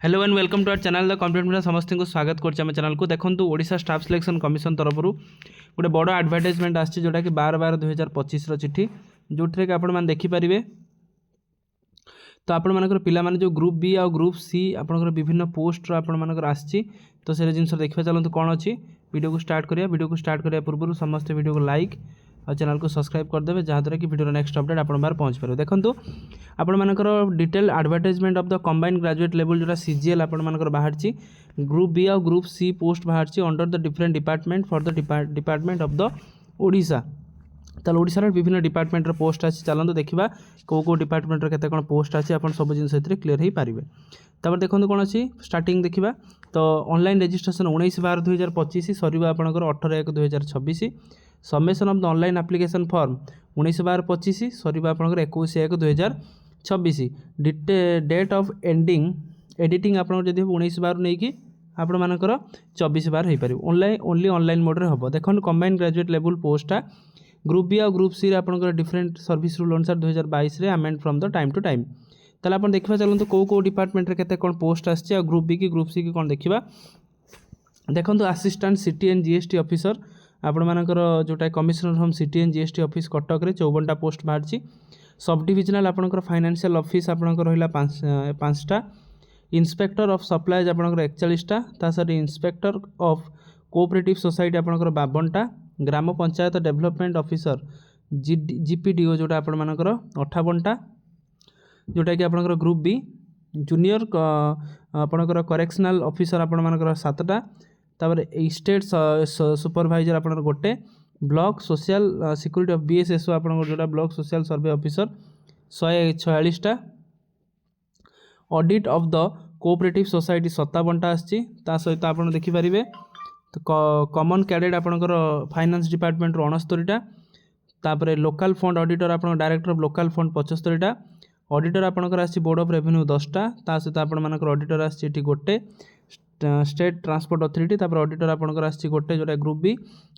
Hello and welcome to our channel the competent समस्त को स्वागत करम चैनल को देखो ओडिशा स्टाफ सिलेक्शन कमिशन तरफ गोटे बड़ एडवर्टाइजमेंट आसी जोटा कि 12/12/2025 चिठी जो थे कि आपण देखिपारे। तो आपण मानकर पिला माने जो ग्रुप बी आ ग्रुप सी आपंकर विभिन्न पोस्ट आपण मानकर आसी तो से जिन देखा चलते कौन अच्छी वीडियो को स्टार्ट करिया। वीडियो को स्टार्ट करिया पूर्व समस्त वीडियो को लाइक और चैनल को सब्सक्राइब करदे जहाँद्वारा कि वीडियो नेक्स्ट अपडेट आपण बाहर पहुँच पारे। देखो आपण मानकर detail advertisement of the combined graduate level जोटा सीजीएल आपण मानकर बाहर ग्रुप बी और ग्रुप सी पोस्ट बाहर under the different department for the department of the Odisha. ताल ओडिशा विभिन्न डिपार्टमेंट पोस्ट आसी चलते देखा कौ डिपार्टमेंट केते कौन पोस्ट आसी आप सब जिन क्लीयर हो पारे। तब देखो कौन अच्छी स्टार्टिंग देखा तो ऑनलाइन रजिस्ट्रेशन 19/12/2025 सर आपंकर 18/1/2026। Submission of the online application form 19/12/25 sir आपंकर 21/1/2026। डेट ऑफ एंडिंग एडिटिंग आप 19/12 नहीं कि आपण मानकर 24/12 हो पारे। ऑनलाइन ओनली ऑनलाइन मोड रे हम देखो कंबाइंड ग्रेजुएट लेवल पोस्टा ग्रुप बी और ग्रुप सी आपंकर डिफरेंट सर्विस रूल अनुसार 2022 amend from the time to time. ताले आपण देखा चलते कौ डिपार्टमेंट रे केते कौन पोस्ट आछि आ ग्रुप बी की ग्रुप सी की कौन देखा। देखो assistant city and GST officer आपण मानकर जोटा commissioner home city and GST office Cuttack रे 54टा पोस्ट बाहर। सब डिविजनल आपंकर फाइनेंशियल ऑफिस आपंकर रहिला 5टा। इंस्पेक्टर ऑफ सप्लाईज आपंकर 41टा। ता सरी इंस्पेक्टर ऑफ कोऑपरेटिव सोसाइटी आपंकर 52टा। ग्राम पंचायत डेवलपमेंट ऑफिसर जीपीडीओ जोटा आपण मानकर 58टा जोटा कि आपंकर ग्रुप बी। जूनियर आपंकर करेक्शनल ऑफिसर आपण मानकर 7टा। तापर स्टेट सुपरवाइजर आपंकर गोटे। Block social security of BSSO आपंकर जोटा ब्लॉक सोशल सर्वे ऑफिसर 146टा। Audit of the cooperative society 57टा आछि। ता सहित आपण देखि परिबे तो कॉमन कैडेट आपंकर फाइनेंस डिपार्टमेंट 69टा। तापर लोकल फंड ऑडिटर आप director of local fund 75टा। Auditor आपंकर आछि बोर्ड ऑफ रेवेन्यू 10टा। ता सहित आपण मानकर ऑडिटर आछि गोटे स्टेट ट्रांसपोर्ट अथॉरिटी। तापर ऑडिटर आपंकर आछि गोटे जोटा ग्रुप बी।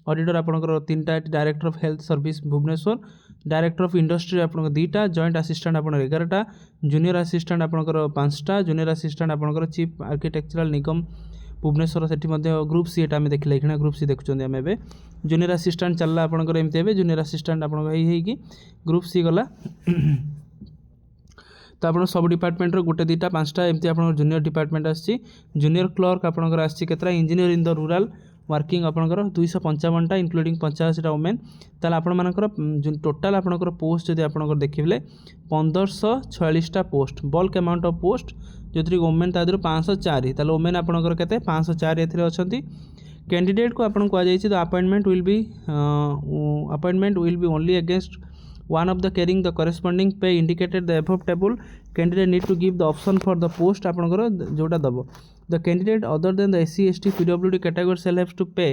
ऑडिटर आपंकर 3टा director of health service Bhubaneswar. Director of industry आपंकर 2टा। जॉइंट असिस्टेंट आपंकर 11टा। जूनियर असिस्टेंट आपंकर 5टा। जूनियर असिस्टेंट आपंकर चीफ आर्किटेक्चरल निगम भुवनेश्वर से ग्रुप सी एटा देखिले कि ग्रुप सी देखुं आम ए जूनियर असिस्टेंट चलला आपंकर एमती ए जूनियर असिस्टेंट आप ग्रुप सी गला। तो आप सब डिपार्टमेंट गोटे 2टा 5टा एमती आप जूनियर डिपार्टमेंट आसी। जूनियर क्लर्क आपंकर आसी engineer in the rural working आपंकर 255टा इंक्लूडिंग 85टा वुमेन। ताल आपण मानकर टोटाल आपंकर पोस्ट जदि आपंकर देखिले 1546टा post bulk amount of post जो थी वुमेन तादर 504। ताल वुमेन आपंकर केते 504 एथिरे अछंती। कैंडिडेट को आपन कह जायछि the appointment will be only against one of the carrying the corresponding pay indicated the above table. Candidate need to give the option for the post आपनकर जोटा दबो। The candidate other than the SC ST PWD category shall have to pay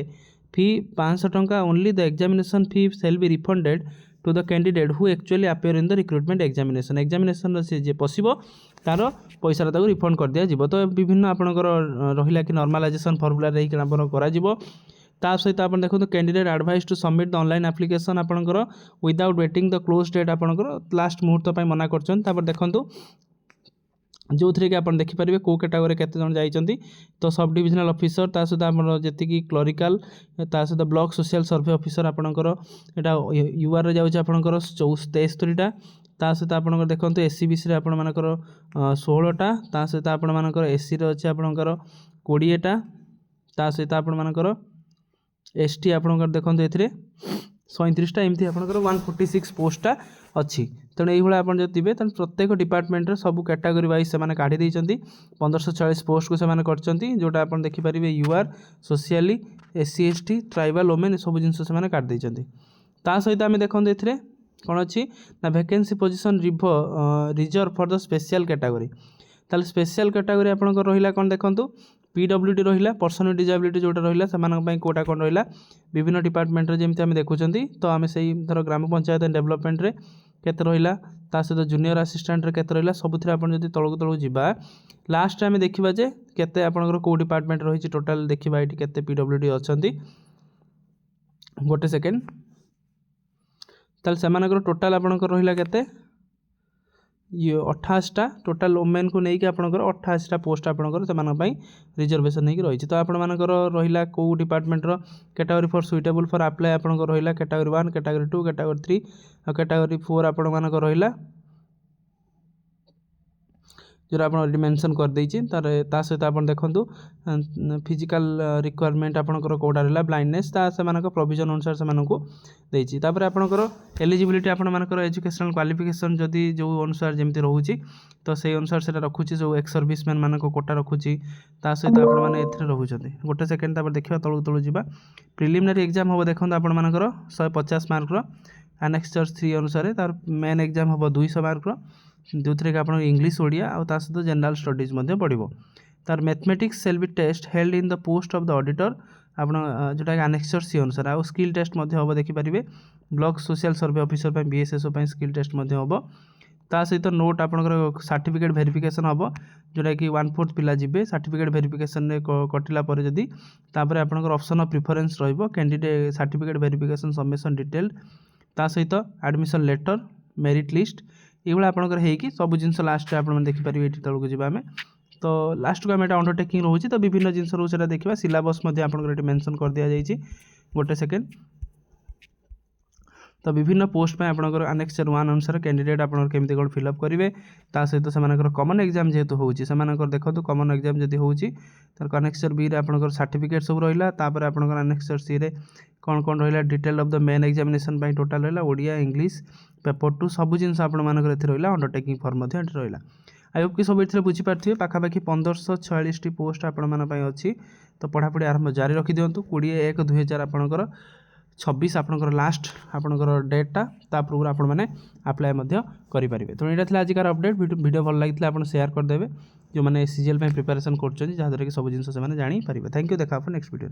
fee 500 टंका only. The examination fee shall be refunded to the candidate who actually appear in the recruitment examination. examination से जे पसिबो तार पैसा ताको refund कर दिया जिवो। तो विभिन्न आपनकर रहिला कि नॉर्मलाइजेशन फार्मूला रही कि आपन करा जिवो। ता सहित आप देखो candidate advise to submit the online application आपंकर without waiting the close date आपंकर लास्ट मुहूर्त पर मना कर देखूँ जो थी कि आप देखिपारे कौ कैटेगोरी केते जन जाइछंती। तो सब डिविजनल ऑफिसर ता सहित आप जी क्लरिकल ता सहित ब्लॉक सोशल सर्वे ऑफिसर आपंकर एटा यूआर रे जाउछ आपंकर 63टा। ता सहित आप देखो एससीबीसी आप 16टा। ता सहित आप एससी रे अच्छे आपंकर 20टा। ता सहित आप एसटी आपंकर देखो ये 37टा एमती आपंकर 146 पोस्टा अच्छी। तेणु ये आप थे प्रत्येक डिपार्टमेंट सब कैटेगरी वाइज से काढ़ी 1540 पोस्ट को से जोटा आप देखिपारे UR socially SC ST tribal women सब जिन से काढ़ी ता सहित आम देखो ये कौन अच्छी ना vacancy position reserve for the special category. ताल स्पेशल कैटेगरी आपंकर रहा कौन देखूँ पीडब्ल्यूडी रहा पर्सन विथ डिजेबिलिटी जोटा रहा से कोटा कौन रहा विभिन्न डिपार्टमेंट जमी आम देखुं। तो आम से धर ग्राम पंचायत डेवलपमेंट रे केते रहा ता सहित जूनियर असिस्टेंट रे केते रहा सबुथिरे आपण जदि तळक तळक जिबा लास्ट आम देखा जे केते आपनकर को डिपार्टमेंट रही टोटाल देखा ये केते पीडब्ल्यूडी अछंती। गोटे सेकेंड ताल सेमानकर टोटाल आपनकर रहिला केते ये 28टा टोटाल वोमेन को लेकिन आपंकर 28टा पोस्ट आपंकर से रिजर्वेशन होगी रही। तो आपर रहा कौ डिपार्टमेंटर category for suitable for apply आपंकर रहा कैटेगरी 1 कैटेगरी 2 कैटेगरी 3 और कैटेगरी 4 आपण मानक रहा जो आप मेंशन कर देछि तार ता सहित आप देखु फिजिकल रिक्वायरमेंट आपंकर कौटा रहा ब्लाइंडनेस ता से प्रोविजन अनुसार से देछि। तापर आपंकर एलिजिबिलिटी आपंकर एजुकेशनल क्वालिफिकेशन जदि जो अनुसार जमी रोचे तो से अनुसार से रखुच्छी जो एक्स सर्विसमैन मान कोटा रखुच्छी ता सहित आपने रोचे। गोटे सेकेंड तापर देखा तलू तलू जा प्रिलिमिनारी एग्जाम हम देखो आपर 150 मार्कर एनेक्सचर 3 अनुसार तार मेन एग्जाम हम 200 मार्कर जो थी आप इंग्लीश ओडिया और सहित जनरल स्टडीज पड़ो। तार mathematics shall be test held in the post of the auditor आप जोटा कि एनेक्सचर सी अनुसार आ स्किल टेस्ट हम देखिपारे block social survey officer बीएसएसओ skill test हम ता सहित नोट आपंकर सर्टिफिकेट वेरिफिकेशन हम जोटा कि 1/4 पिला जी सर्टिफिकेट वेरिफिकेशन कटिला जदि आपंकर option of preference candidate certificate verification submission detail ता सहित एडमिशन लेटर मेरिट लिस्ट ये आपंकर होगी सब जिन लास्ट आप देखिपारे ये तौक जावा तो लास्ट को आम अंडरटेकिंग रोचे तो विभिन्न जिन रोज देखा सिलेबस आपंकर मेंशन कर दि जाइए। गोटे सेकेंड तो विभिन्न पोस्ट पे आपंकर एनेक्सचर 1 अनुसार कैंडिडेट आप केमती कौन फिलअप करेंगे ता सहित से कमन एग्जाम जेहेतु होची देखो कमन एग्जाम जब होची तो एनेक्सचर बी आपंकर सर्टिफिकेट सब रहा आपंकर एनेक्सचर सी रे कौन कौन रहा detail of the main examination total रहा ओडिया इंग्लीश पेपर 2 सब जिन रहा अंडरटेकिंग फॉर्म रहा। आई होप कि सब ये बुझीपारे पाखापाखि 1546 पोस्ट आपंपाई अच्छी तो पढ़ापढ़ी आरंभ जारी रखी दिंतु 20/1/2000 आपंकर 26 आपंकर लास्ट आपंकर डेटा पूर्व आपने आप्लाय करेंगे। तो यहाँ आज अपडेट वीडियो भल लगी आप शेयर करदे जो मैंने सीजीएल प्रिपरेशन कर जहाँद्वारा कि सब जिन जापारे। थैंक यू देखा नेक्स्ट वीडियो।